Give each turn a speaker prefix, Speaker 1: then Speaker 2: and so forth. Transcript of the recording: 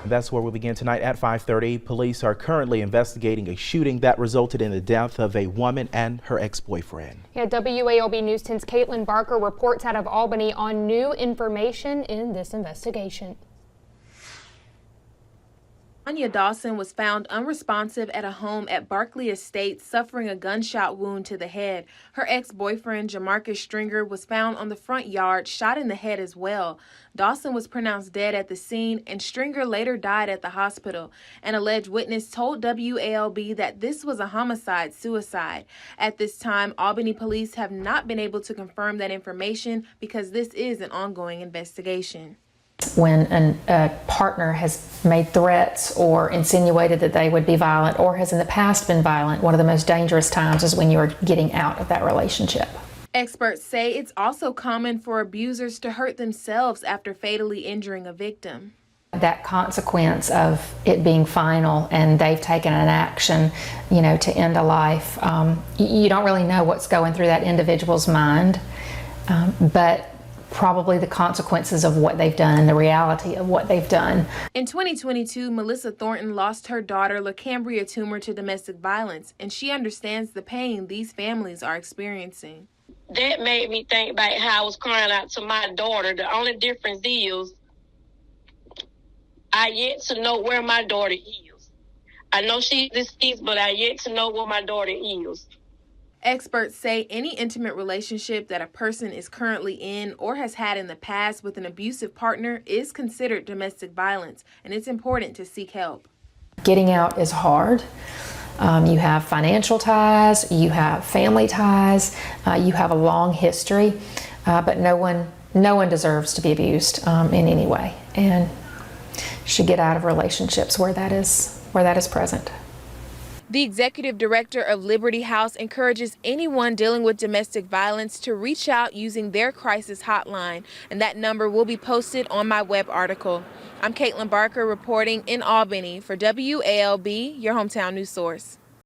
Speaker 1: That's where we begin tonight at 5:30. Police are currently investigating a shooting that resulted in the death of a woman and her ex-boyfriend.
Speaker 2: Yeah, WALB News 10's Caitlin Barker reports out of Albany on new information in this investigation.
Speaker 3: Anya Dawson was found unresponsive at a home at Barkley Estates, suffering a gunshot wound to the head. Her ex-boyfriend, Jamarcus Stringer, was found on the front yard, shot in the head as well. Dawson was pronounced dead at the scene, and Stringer later died at the hospital. An alleged witness told WALB that this was a homicide-suicide. At this time, Albany police have not been able to confirm that information because this is an ongoing investigation.
Speaker 4: When a partner has made threats or insinuated that they would be violent or has in the past been violent, one of the most dangerous times is when you're getting out of that relationship.
Speaker 3: Experts say it's also common for abusers to hurt themselves after fatally injuring a victim.
Speaker 4: That consequence of it being final and they've taken an action, to end a life, you don't really know what's going through that individual's mind, but probably the consequences of what they've done and the reality of what they've done.
Speaker 3: In 2022, Melissa Thornton lost her daughter Lacambria tumor to domestic violence, and she understands the pain these families are experiencing.
Speaker 5: That made me think about how I was crying out to my daughter. The only difference is I yet to know where my daughter is. I know she's deceased, but I yet to know where my daughter is.
Speaker 3: Experts say any intimate relationship that a person is currently in or has had in the past with an abusive partner is considered domestic violence, and it's important to seek help.
Speaker 4: Getting out is hard. You have financial ties, you have family ties, you have a long history, but no one deserves to be abused in any way, and should get out of relationships where that is present.
Speaker 3: The executive director of Liberty House encourages anyone dealing with domestic violence to reach out using their crisis hotline, and that number will be posted on my web article. I'm Caitlin Barker reporting in Albany for WALB, your hometown news source.